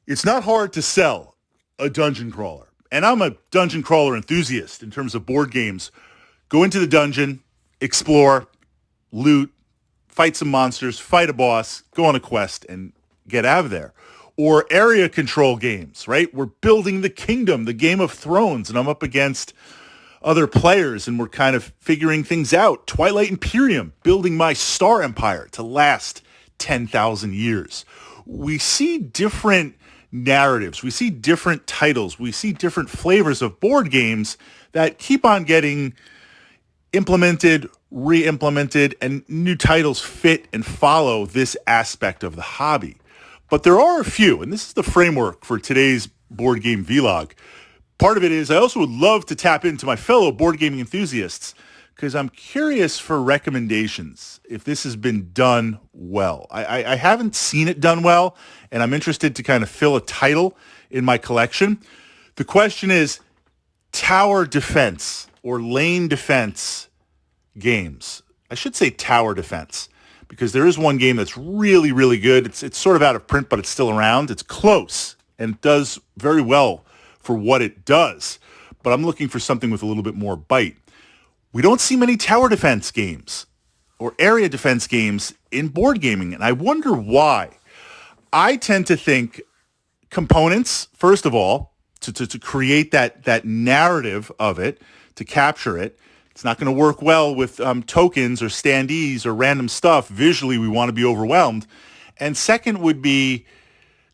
It's not hard to sell a dungeon crawler. And I'm a dungeon crawler enthusiast in terms of board games. Go into the dungeon, explore, loot, fight some monsters, fight a boss, go on a quest, and get out of there. Or area control games, right? We're building the kingdom, the Game of Thrones, and I'm up against other players, and we're kind of figuring things out. Twilight Imperium, building my star empire to last 10,000 years. We see different narratives. We see different titles. We see different flavors of board games that keep on getting implemented, re-implemented, and new titles fit and follow this aspect of the hobby. But there are a few, and this is the framework for today's board game vlog. Part of it is I also would love to tap into my fellow board gaming enthusiasts because I'm curious for recommendations if this has been done well. I haven't seen it done well, and I'm interested to kind of fill a title in my collection. The question is tower defense or lane defense games. I should say tower defense because there is one game that's really, really good. It's sort of out of print, but it's still around. It's close and does very well for what it does. But I'm looking for something with a little bit more bite. We don't see many tower defense games or area defense games in board gaming, and I wonder why. I tend to think components, first of all, to create that narrative of it, to capture it. It's not going to work well with tokens or standees or random stuff. Visually, we want to be overwhelmed. And second would be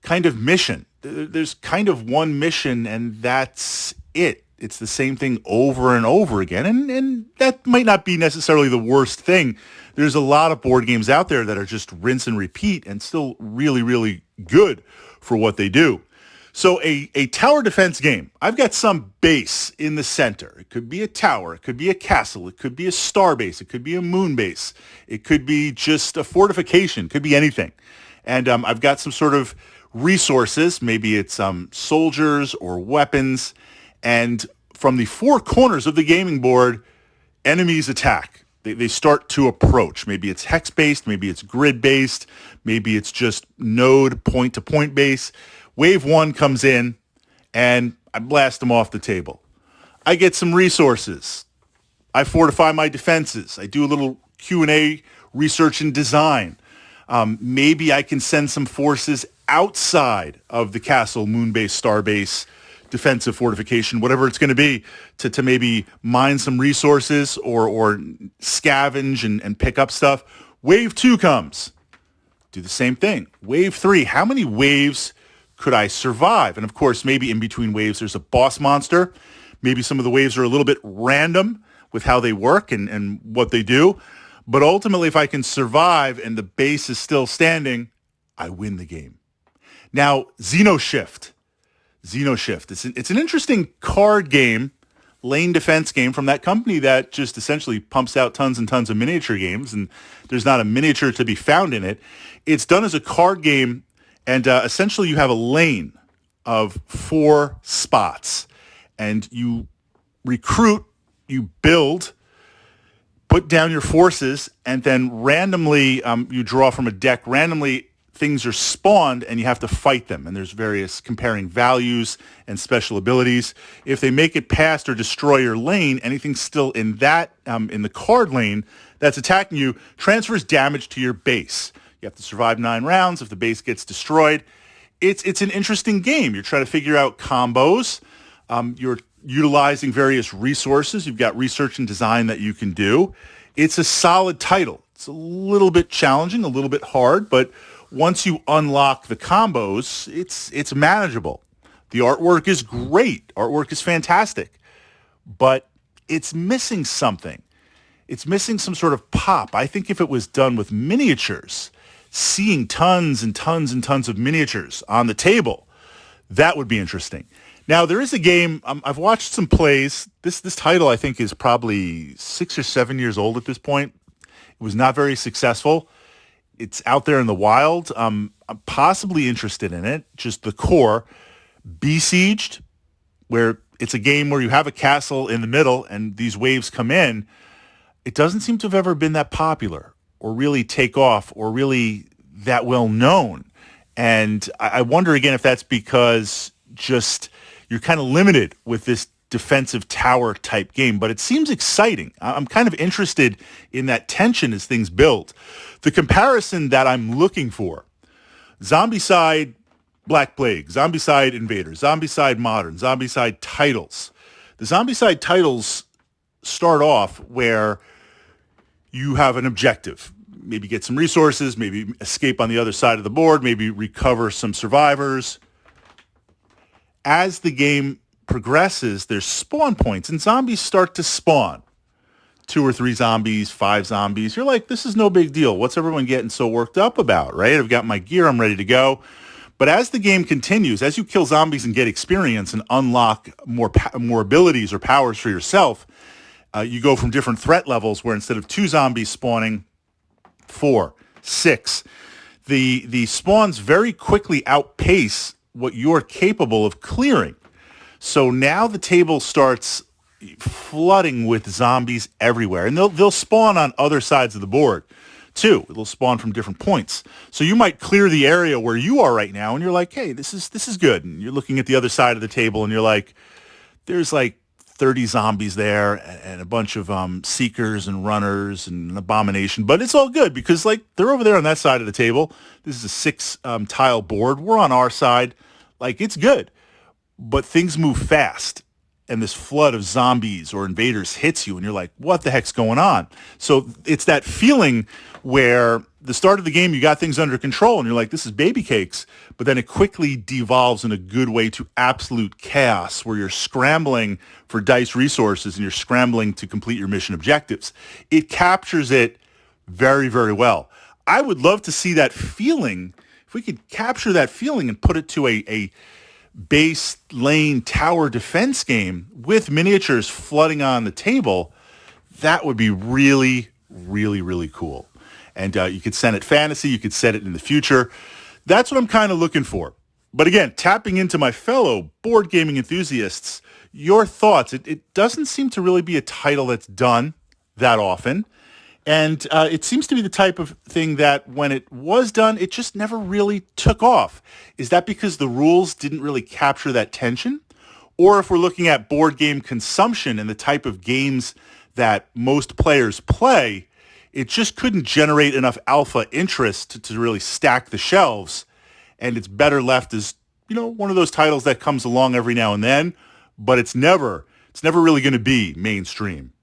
kind of mission. There's kind of one mission, and that's it. It's the same thing over and over again, and that might not be necessarily the worst thing. There's a lot of board games out there that are just rinse and repeat and still really, really good for what they do. So a tower defense game, I've got some base in the center. It could be a tower. It could be a castle. It could be a star base. It could be a moon base. It could be just a fortification. It could be anything. And I've got some sort of resources. Maybe it's soldiers or weapons. And from the four corners of the gaming board, enemies attack. They start to approach. Maybe it's hex-based. Maybe it's grid-based. Maybe it's just node point-to-point base. Wave one comes in, and I blast them off the table. I get some resources. I fortify my defenses. I do a little Q&A research and design. Maybe I can send some forces outside of the castle, moon base, star base, defensive fortification, whatever it's going to be, to maybe mine some resources or scavenge and pick up stuff. Wave two comes. Do the same thing. Wave three, how many waves could I survive? And of course, maybe in between waves, there's a boss monster. Maybe some of the waves are a little bit random with how they work and what they do. But ultimately, if I can survive and the base is still standing, I win the game. Now, Xenoshift. It's an interesting card game, lane defense game from that company that just essentially pumps out tons and tons of miniature games, and there's not a miniature to be found in it. It's done as a card game, and essentially you have a lane of 4 spots, and you recruit, you build, put down your forces, and then randomly you draw from a deck. Randomly, things are spawned, and you have to fight them. And there's various comparing values and special abilities. If they make it past or destroy your lane, anything still in that in the card lane that's attacking you transfers damage to your base. You have to survive 9 rounds. If the base gets destroyed, it's an interesting game. You're trying to figure out combos. You're utilizing various resources. You've got research and design that you can do. It's a solid title. It's a little bit challenging, a little bit hard, but once you unlock the combos, it's manageable. The artwork is great. Artwork is fantastic. But it's missing something. It's missing some sort of pop. I think if it was done with miniatures, seeing tons and tons and tons of miniatures on the table, that would be interesting. Now, there is a game, I've watched some plays. This title, I think, is probably 6 or 7 years old at this point. It was not very successful. It's out there in the wild. I'm possibly interested in it, just the core. Besieged, where it's a game where you have a castle in the middle and these waves come in. It doesn't seem to have ever been that popular or really take off or really that well known. And I wonder again if that's because just you're kind of limited with this defensive tower type game, but it seems exciting. I'm kind of interested in that tension as things build. The comparison that I'm looking for, Zombicide Black Plague, Zombicide Invaders, Zombicide Modern, Zombicide Titles. The Zombicide titles start off where you have an objective. Maybe get some resources, maybe escape on the other side of the board, maybe recover some survivors. As the game progresses, there's spawn points, and zombies start to spawn. 2 or 3 zombies, 5 zombies. You're like, this is no big deal. What's everyone getting so worked up about, right? I've got my gear. I'm ready to go. But as the game continues, as you kill zombies and get experience and unlock more abilities or powers for yourself, you go from different threat levels where instead of 2 zombies spawning, 4, 6. The spawns very quickly outpace what you're capable of clearing. So now the table starts flooding with zombies everywhere. And they'll spawn on other sides of the board too. They'll spawn from different points. So you might clear the area where you are right now and you're like, hey, this is good. And you're looking at the other side of the table and you're like, there's like 30 zombies there and a bunch of seekers and runners and an abomination. But it's all good because like they're over there on that side of the table. This is a 6 tile board. We're on our side. Like it's good. But things move fast. And this flood of zombies or invaders hits you and you're like, what the heck's going on? So it's that feeling where the start of the game, you got things under control and you're like, this is baby cakes. But then it quickly devolves in a good way to absolute chaos where you're scrambling for dice resources and you're scrambling to complete your mission objectives. It captures it very, very well. I would love to see that feeling. If we could capture that feeling and put it to a base lane tower defense game with miniatures flooding on the table, that would be really, really, really cool. And you could send it fantasy. You could set it in the future. That's what I'm kind of looking for. But again, tapping into my fellow board gaming enthusiasts, your thoughts. It doesn't seem to really be a title that's done that often. And it seems to be the type of thing that when it was done, it just never really took off. Is that because the rules didn't really capture that tension? Or if we're looking at board game consumption and the type of games that most players play, it just couldn't generate enough alpha interest to really stack the shelves. And it's better left as, one of those titles that comes along every now and then, but it's never really going to be mainstream.